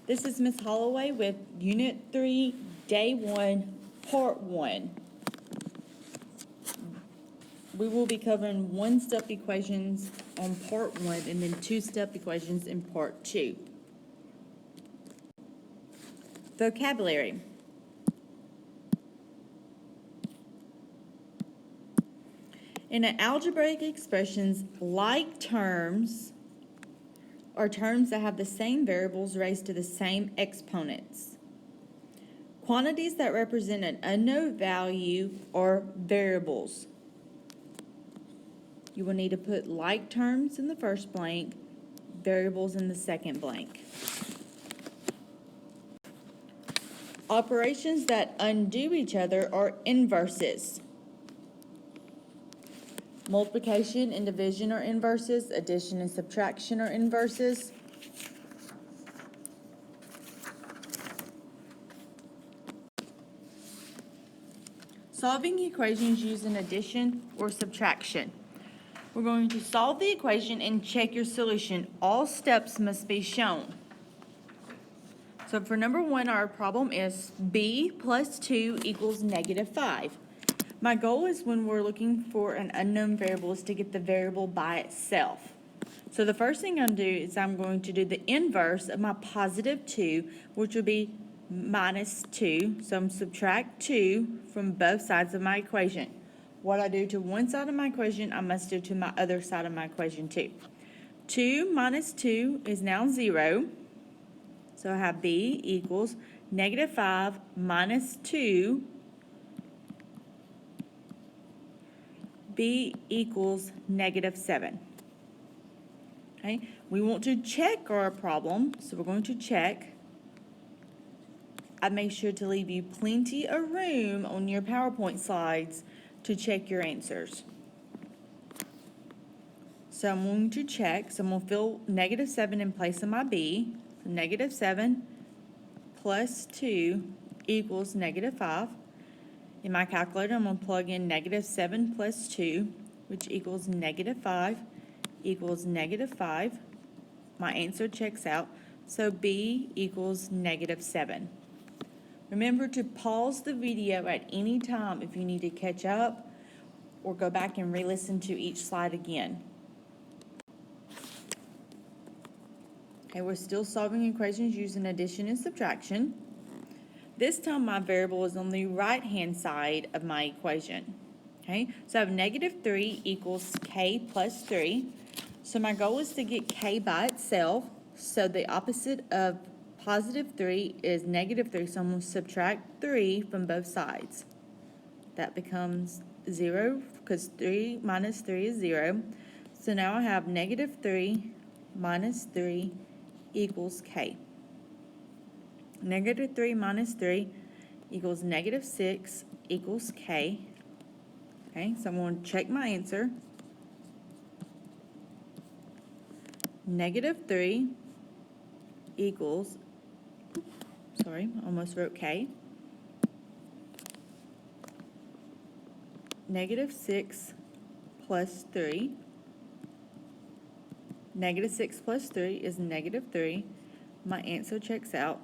This is Ms. Holloway with Unit 3, Day 1, Part 1. We will be covering one-step equations on Part 1 and then two-step equations in Part 2. Vocabulary. In algebraic expressions, like terms are terms that have the same variables raised to the same exponents. Quantities that represent an unknown value are variables. You will need to put like terms in the first blank, variables in the second blank. Operations that undo each other are inverses. Multiplication and division are inverses. Addition and subtraction are inverses. Solving equations using addition or subtraction. We're going to solve the equation and check your solution. All steps must be shown. So for number 1, our problem is b plus 2 equals negative 5. My goal is when we're looking for an unknown variable is to get the variable by itself. So the first thing I'm going to do is I'm going to do the inverse of my positive 2, which would be minus 2. So I'm subtract 2 from both sides of my equation. What I do to one side of my equation, I must do to my other side of my equation too. 2 minus 2 is now 0. So I have b equals negative 5 minus 2. b equals negative 7. Okay, we want to check our problem, so we're going to check. I make sure to leave you plenty of room on your PowerPoint slides to check your answers. So I'm going to check, so I'm going to fill negative 7 in place of my b. So negative 7 plus 2 equals negative 5. In my calculator, I'm going to plug in negative 7 plus 2, which equals negative 5, equals negative 5. My answer checks out, so b equals negative 7. Remember to pause the video at any time if you need to catch up or go back and re-listen to each slide again. Okay, we're still solving equations using addition and subtraction. This time my variable is on the right-hand side of my equation. Okay, so I have negative 3 equals k plus 3. So my goal is to get k by itself. So the opposite of positive 3 is negative 3. So I'm going to subtract 3 from both sides. That becomes 0 because 3 minus 3 is 0. So now I have negative 3 minus 3 equals k. Negative 3 minus 3 equals negative 6 equals k. Okay, so I'm going to check my answer. Negative 3 equals, sorry, almost wrote k. Negative 6 plus 3. Negative 6 plus 3 is negative 3. My answer checks out.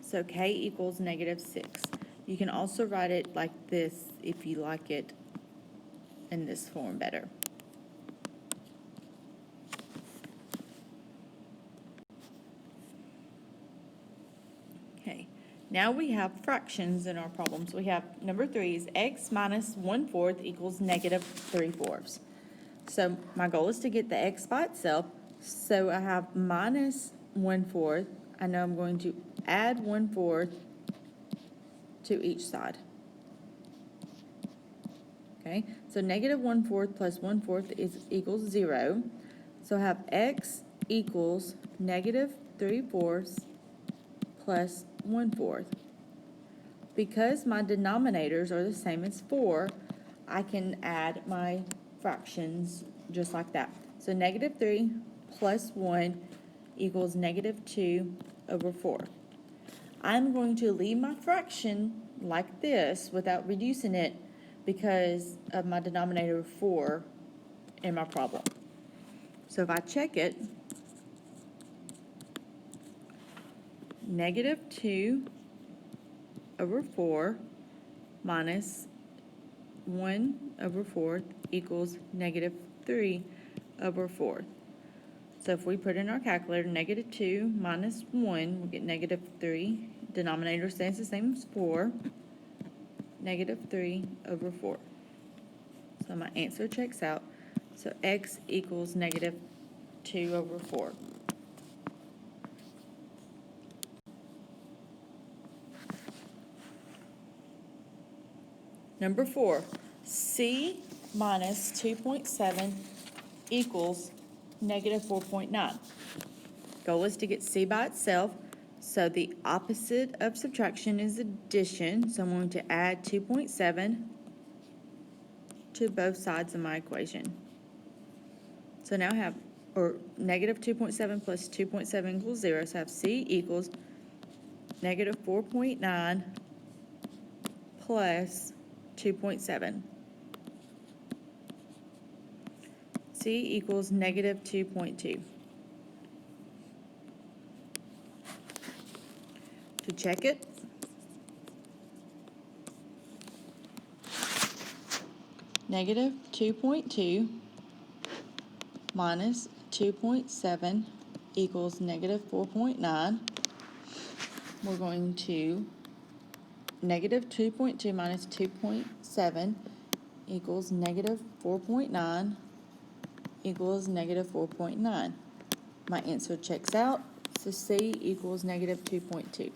So k equals negative 6. You can also write it like this if you like it in this form better. Okay, now we have fractions in our problems. We have number 3 is x minus 1/4 equals negative 3/4. So my goal is to get the x by itself. So I have minus 1/4. I know I'm going to add 1/4 to each side. Okay, so negative 1/4 plus 1/4 equals 0. So I have x equals negative 3/4 plus 1/4. Because my denominators are the same as 4, I can add my fractions just like that. So negative 3 plus 1 equals negative 2 over 4. I'm going to leave my fraction like this without reducing it because of my denominator 4 in my problem. So if I check it, negative 2 over 4 minus 1 over 4 equals negative 3 over 4. So if we put in our calculator, negative 2 minus 1, we'll get negative 3. Denominator stays the same as 4. Negative 3 over 4. So my answer checks out. So x equals negative 2 over 4. Number 4, c minus 2.7 equals negative 4.9. Goal is to get c by itself, so the opposite of subtraction is addition. So I'm going to add 2.7 to both sides of my equation. So now I have, or negative 2.7 plus 2.7 equals 0, so I have c equals negative 4.9 plus 2.7. C equals negative 2.2. To check it, negative 2.2 minus 2.7 equals negative 4.9. We're going to negative 2.2 minus 2.7 equals negative 4.9 equals negative 4.9. My answer checks out, so C equals negative 2.2.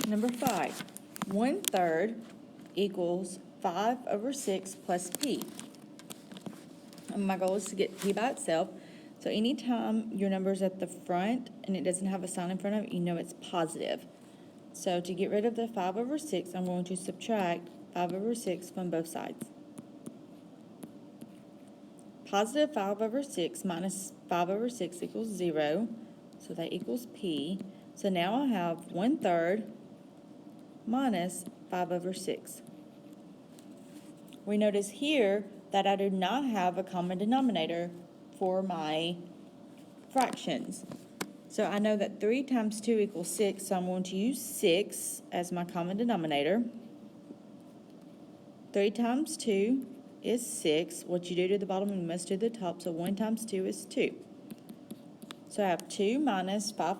Number 5, 1/3 equals 5 over 6 plus p. And my goal is to get p by itself. So anytime your number is at the front and it doesn't have a sign in front of it, you know it's positive. So to get rid of the 5 over 6, I'm going to subtract 5 over 6 from both sides. Positive 5 over 6 minus 5 over 6 equals 0, so that equals p. So now I have 1/3 minus 5 over 6. We notice here that I do not have a common denominator for my fractions. So I know that 3 times 2 equals 6, so I'm going to use 6 as my common denominator. 3 times 2 is 6. What you do to the bottom, you must do to the top, so 1 times 2 is 2. So I have 2 minus 5,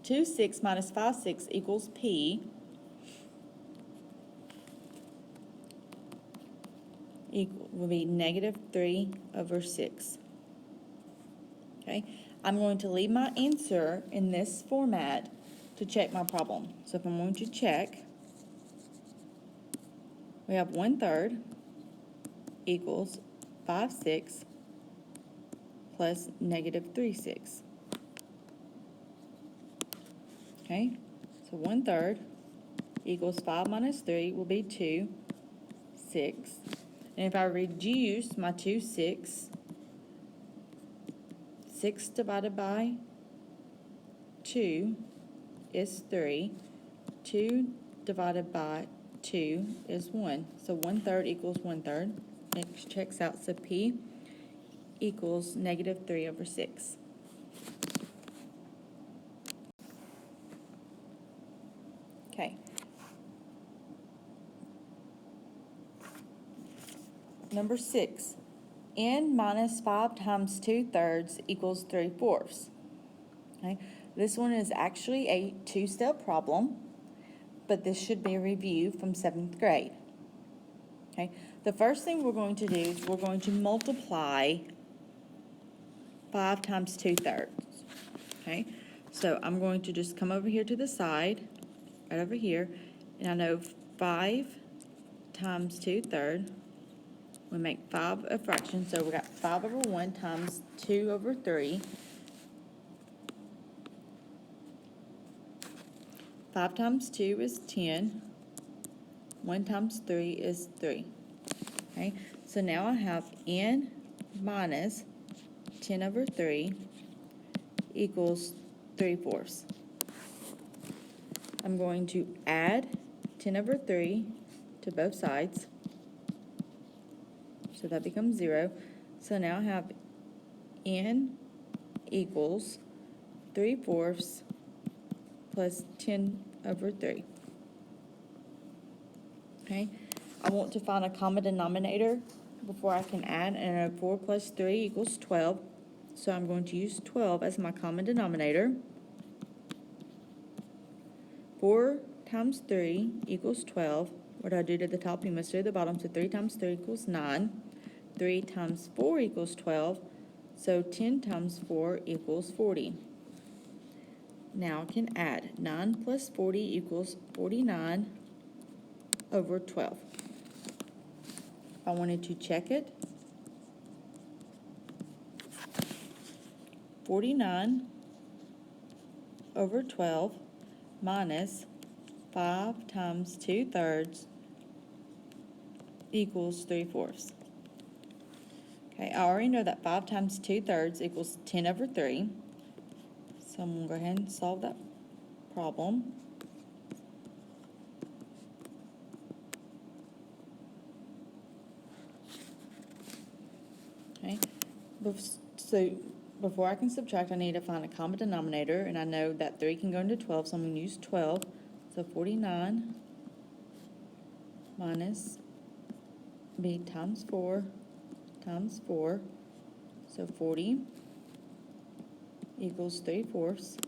2 6 minus 5 6 equals p. Will be negative 3 over 6. Okay, I'm going to leave my answer in this format to check my problem. So if I'm going to check, we have 1/3 equals 5 6 plus negative 3 6. Okay, so 1/3 equals 5 minus 3 will be 2, 6. And if I reduce my 2, 6 divided by 2 is 3. 2 divided by 2 is 1. So 1/3 equals 1/3. It checks out, so P equals negative 3 over 6. Okay. Number 6, n minus 5 times 2/3 equals 3/4. Okay, this one is actually a 2-step problem, but this should be a review from 7th grade. Okay, the first thing we're going to do is we're going to multiply 5 times 2/3. Okay, so I'm going to just come over here to the side, right over here, and I know 5 times 2/3. We make 5 a fraction, so we got 5 over 1 times 2 over 3. 5 times 2 is 10. 1 times 3 is 3. Okay, so now I have n minus 10 over 3 equals 3/4. I'm going to add 10 over 3 to both sides. So that becomes 0. So now I have n equals 3/4 plus 10 over 3. Okay, I want to find a common denominator before I can add, and I know 4 plus 3 equals 12. So I'm going to use 12 as my common denominator. 4 times 3 equals 12. What do I do to the top? You must do to the bottom. So 3 times 3 equals 9. 3 times 4 equals 12. So 10 times 4 equals 40. Now I can add 9 plus 40 equals 49 over 12. If I wanted to check it, 49 over 12 minus 5 times 2/3 equals 3/4. Okay, I already know that 5 times 2/3 equals 10 over 3. So I'm going to go ahead and solve that problem. Okay, so before I can subtract, I need to find a common denominator, and I know that 3 can go into 12, so I'm going to use 12. So 49 minus b times 4 times 4, so 40 equals 3/4.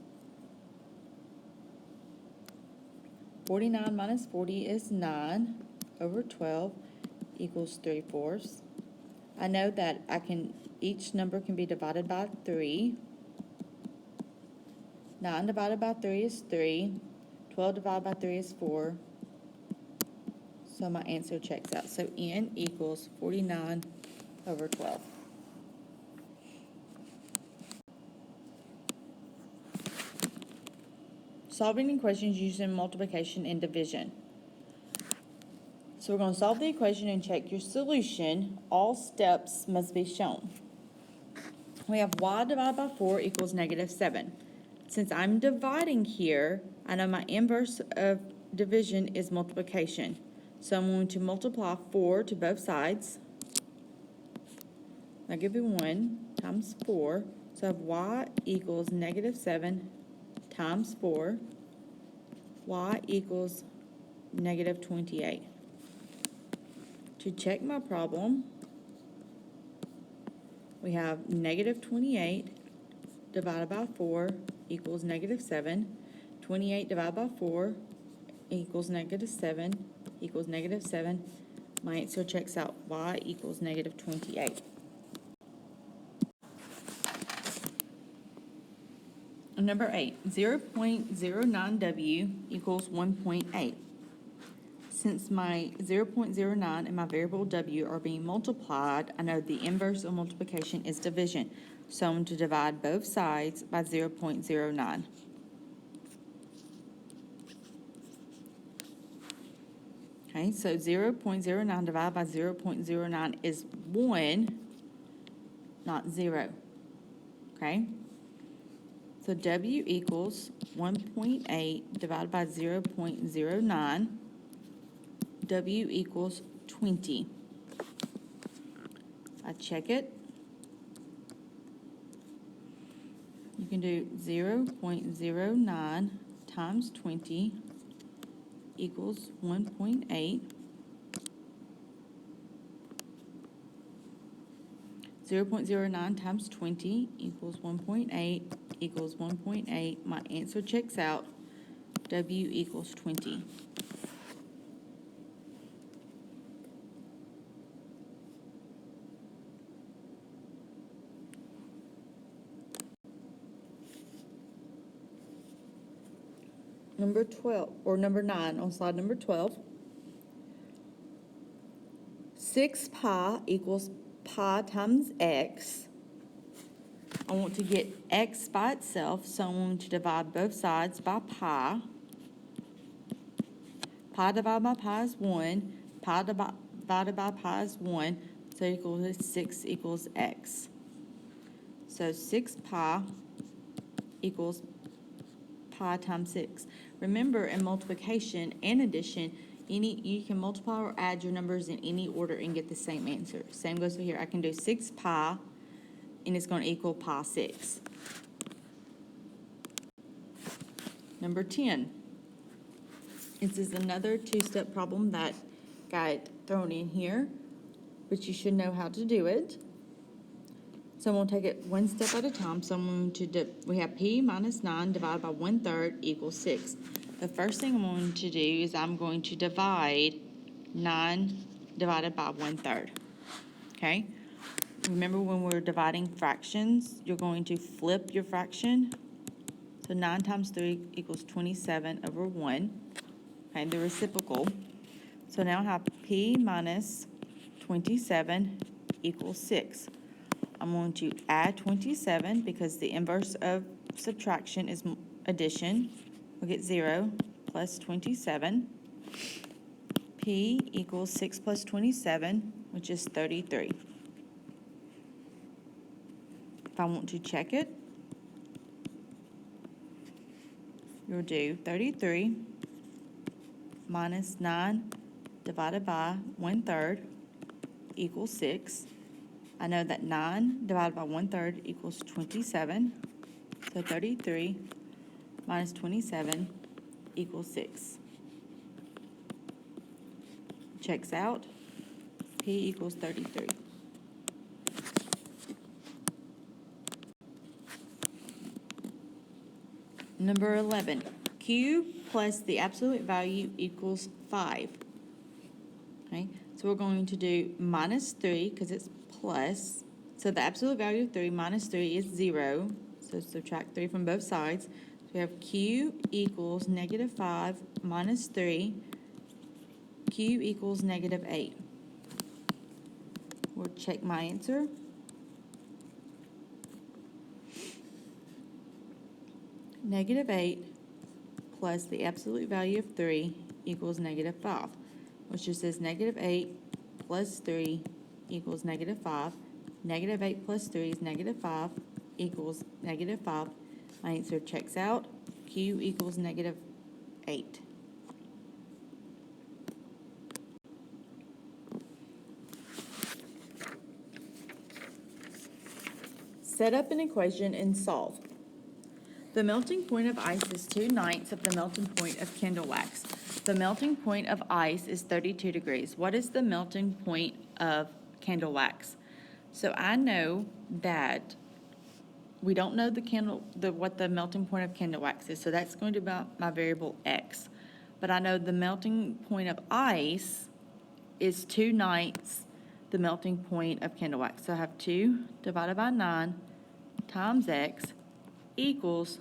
49 minus 40 is 9 over 12 equals 3/4. I know that each number can be divided by 3. 9 divided by 3 is 3. 12 divided by 3 is 4. So my answer checks out. So n equals 49 over 12. Solving equations using multiplication and division. So we're going to solve the equation and check your solution. All steps must be shown. We have y divided by 4 equals -7. Since I'm dividing here, I know my inverse of division is multiplication. So I'm going to multiply 4 to both sides. I'll give you 1 times 4. So I have y equals -7 times 4. Y equals -28. To check my problem, we have -28 divided by 4 equals -7. 28 divided by 4 equals -7 equals -7. My answer checks out. Y equals -28. Number 8, 0.09W equals 1.8. Since my 0.09 and my variable W are being multiplied, I know the inverse of multiplication is division. So I'm going to divide both sides by 0.09. Okay, so 0.09 divided by 0.09 is 1, not 0. Okay? So W equals 1.8 divided by 0.09. W equals 20. I check it. You can do 0.09 times 20 equals 1.8. 0.09 times 20 equals 1.8 equals 1.8. My answer checks out. W equals 20. Number 12, or number 9 on slide number 12. 6 pi equals pi times x. I want to get x by itself, so I'm going to divide both sides by pi. Pi divided by pi is 1. Pi divided by pi is 1. So equals 6 equals x. So 6 pi equals pi times 6. Remember, in multiplication and addition, you can multiply or add your numbers in any order and get the same answer. Same goes for here. I can do 6 pi, and it's going to equal pi 6. Number 10. This is another two-step problem that got thrown in here, but you should know how to do it. So I'm going to take it one step at a time. So I'm going to we have p minus 9 divided by 1/3 equals 6. The first thing I'm going to do is I'm going to divide 9 divided by 1/3. Okay? Remember, when we're dividing fractions, you're going to flip your fraction. So 9 times 3 equals 27 over 1. Okay, the reciprocal. So now I have p minus 27 equals 6. I'm going to add 27 because the inverse of subtraction is addition. We'll get 0 plus 27. P equals 6 plus 27, which is 33. If I want to check it, you'll do 33 minus 9 divided by 1/3 equals 6. I know that 9 divided by 1/3 equals 27. So 33 minus 27 equals 6. Checks out. P equals 33. Number 11. Q plus the absolute value equals 5. Okay, so we're going to do minus 3 because it's plus. So the absolute value of 3 minus 3 is 0. So subtract 3 from both sides. So we have Q equals negative 5 minus 3. Q equals negative 8. We'll check my answer. Negative 8 plus the absolute value of 3 equals negative 5, which just says negative 8 plus 3 equals negative 5. Negative 8 plus 3 is negative 5 equals negative 5. My answer checks out. Q equals negative 8. Set up an equation and solve. The melting point of ice is 2/9 of the melting point of candle wax. The melting point of ice is 32 degrees. What is the melting point of candle wax? So I know that we don't know what the melting point of candle wax is, so that's going to be my variable x. But I know the melting point of ice is 2/9 the melting point of candle wax. So I have 2 divided by 9 times x equals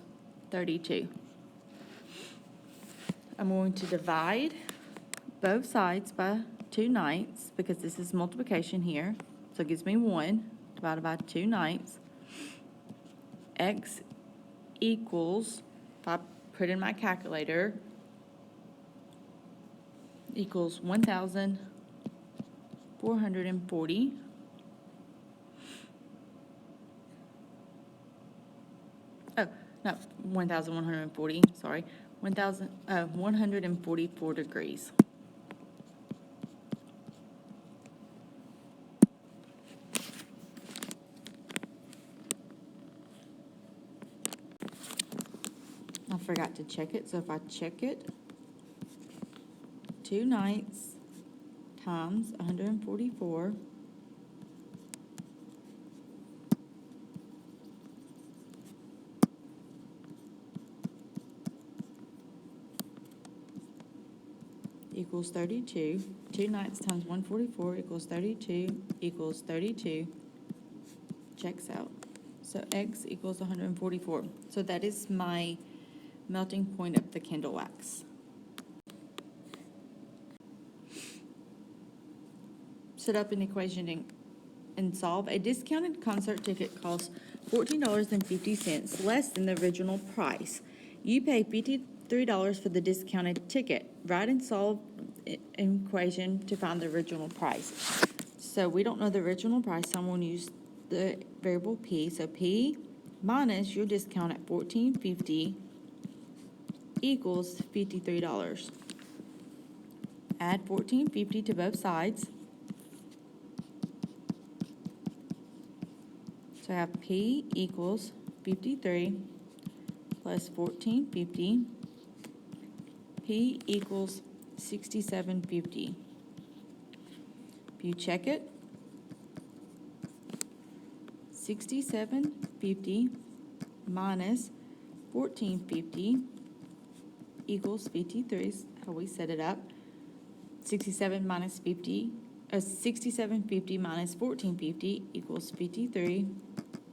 32. I'm going to divide both sides by 2/9 because this is multiplication here. So it gives me 1 divided by 2/9. X equals, if I put in my calculator, equals 1,440. Oh, not 1,140, sorry. 144 degrees. I forgot to check it, so if I check it, 2/9 times 144 equals 32. 2/9 times 144 equals 32 equals 32. Checks out. So x equals 144. So that is my melting point of the candle wax. Set up an equation and solve. A discounted concert ticket costs $14.50, less than the original price. You pay $53 for the discounted ticket. Write and solve an equation to find the original price. So we don't know the original price, so I'm going to use the variable p. So p minus your discount at $14.50 equals $53. Add $14.50 to both sides. So I have P equals 53 plus 14.50. P equals 67.50. If you check it, 67.50 minus 14.50 equals 53 is how we set it up. 67 minus 50, 67.50 minus 14.50 equals 53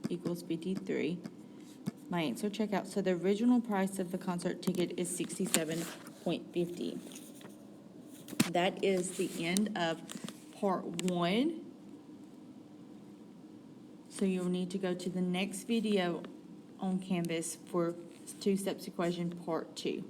equals 53. My answer checkout. So the original price of the concert ticket is $67.50. That is the end of part 1. So you'll need to go to the next video on Canvas for two steps equation part 2.